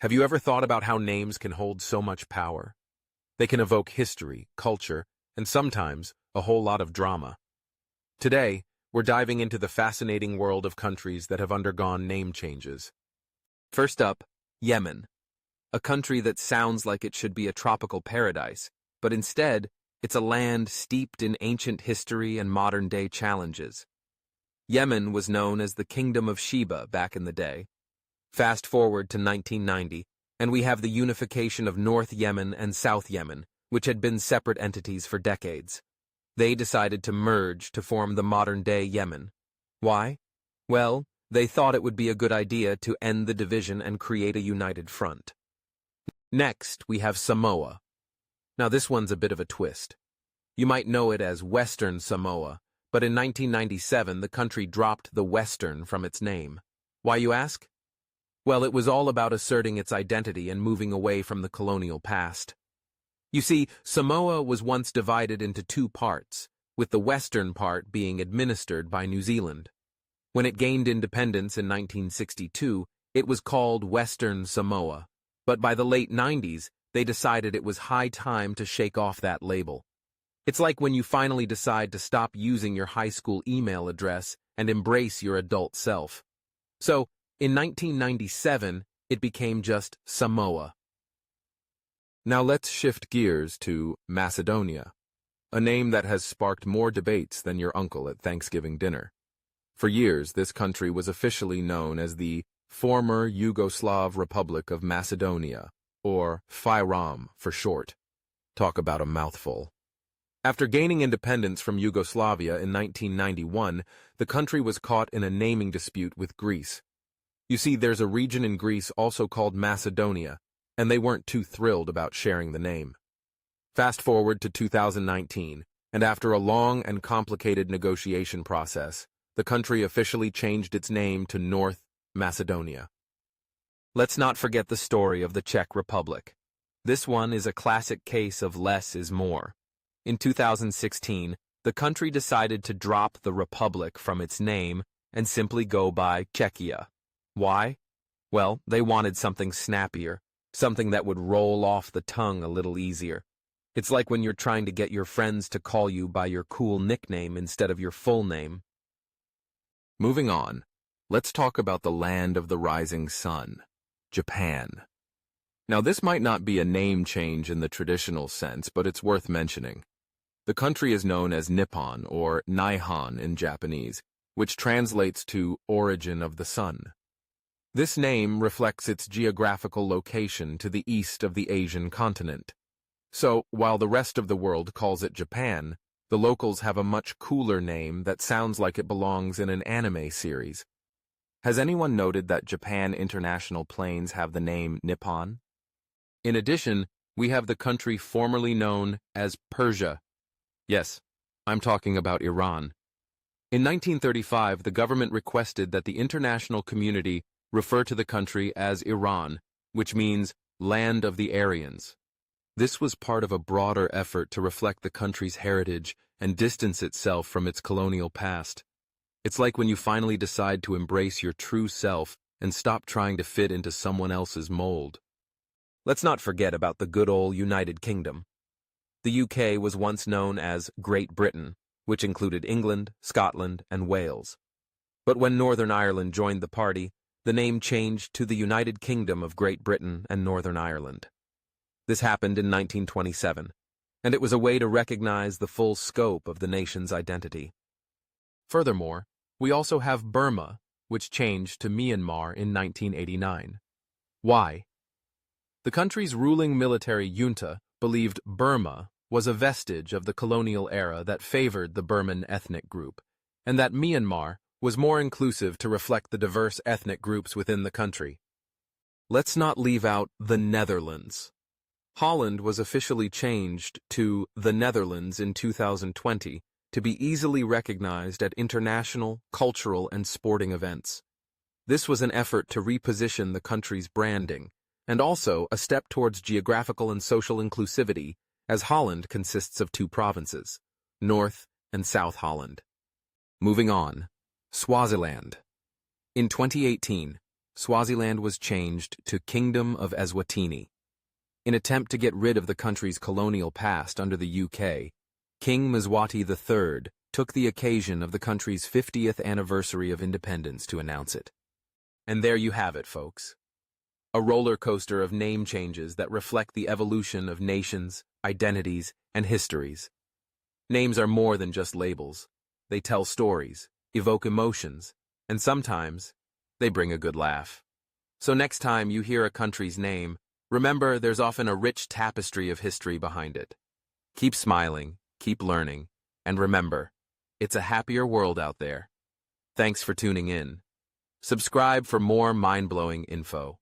Have you ever thought about how names can hold so much power? They can evoke history, culture, and sometimes a whole lot of drama. Today, we're diving into the fascinating world of countries that have undergone name changes. First up, Yemen, a country that sounds like it should be a tropical paradise, but instead, it's a land steeped in ancient history and modern-day challenges. Yemen was known as the Kingdom of Sheba back in the day. Fast forward to 1990, and we have the unification of North Yemen and South Yemen, which had been separate entities for decades. They decided to merge to form the modern-day Yemen. Why? Well, they thought it would be a good idea to end the division and create a united front. Next, we have Samoa. Now this one's a bit of a twist. You might know it as Western Samoa, but in 1997 the country dropped the Western from its name. Why, you ask? Well, it was all about asserting its identity and moving away from the colonial past. You see, Samoa was once divided into two parts, with the western part being administered by New Zealand. When it gained independence in 1962, it was called Western Samoa, but by the late 90s, they decided it was high time to shake off that label. It's like when you finally decide to stop using your high school email address and embrace your adult self. So, in 1997, it became just Samoa. Now let's shift gears to Macedonia, a name that has sparked more debates than your uncle at Thanksgiving dinner. For years, this country was officially known as the former Yugoslav Republic of Macedonia, or FYROM for short. Talk about a mouthful. After gaining independence from Yugoslavia in 1991, the country was caught in a naming dispute with Greece. You see, there's a region in Greece also called Macedonia, and they weren't too thrilled about sharing the name. Fast forward to 2019, and after a long and complicated negotiation process, the country officially changed its name to North Macedonia. Let's not forget the story of the Czech Republic. This one is a classic case of less is more. In 2016, the country decided to drop the republic from its name and simply go by Czechia. Why? Well, they wanted something snappier, something that would roll off the tongue a little easier. It's like when you're trying to get your friends to call you by your cool nickname instead of your full name. Moving on, let's talk about the land of the rising sun, Japan. Now this might not be a name change in the traditional sense, but it's worth mentioning. The country is known as Nippon, or Nihon in Japanese, which translates to origin of the sun. This name reflects its geographical location to the east of the Asian continent. So, while the rest of the world calls it Japan, the locals have a much cooler name that sounds like it belongs in an anime series. Has anyone noted that Japan International planes have the name Nippon? In addition, we have the country formerly known as Persia. Yes, I'm talking about Iran. In 1935, the government requested that the international community refer to the country as Iran, which means land of the Aryans. This was part of a broader effort to reflect the country's heritage and distance itself from its colonial past. It's like when you finally decide to embrace your true self and stop trying to fit into someone else's mold. Let's not forget about the good old United Kingdom. The UK was once known as Great Britain, which included England, Scotland, and Wales. But when Northern Ireland joined the party, the name changed to the United Kingdom of Great Britain and Northern Ireland. This happened in 1927, and it was a way to recognize the full scope of the nation's identity. Furthermore, we also have Burma, which changed to Myanmar in 1989. Why? The country's ruling military junta believed Burma was a vestige of the colonial era that favored the Burman ethnic group, and that Myanmar was more inclusive to reflect the diverse ethnic groups within the country. Let's not leave out the Netherlands. Holland was officially changed to the Netherlands in 2020 to be easily recognized at international, cultural, and sporting events. This was an effort to reposition the country's branding, and also a step towards geographical and social inclusivity, as Holland consists of two provinces, North and South Holland. Moving on, Swaziland. In 2018, Swaziland was changed to Kingdom of Eswatini. In attempt to get rid of the country's colonial past under the UK, King Mswati III took the occasion of the country's 50th anniversary of independence to announce it. And there you have it, folks. A roller coaster of name changes that reflect the evolution of nations, identities, and histories. Names are more than just labels. They tell stories, evoke emotions, and sometimes they bring a good laugh. So next time you hear a country's name, remember there's often a rich tapestry of history behind it. Keep smiling, keep learning, and remember, it's a happier world out there. Thanks for tuning in. Subscribe for more mind-blowing info.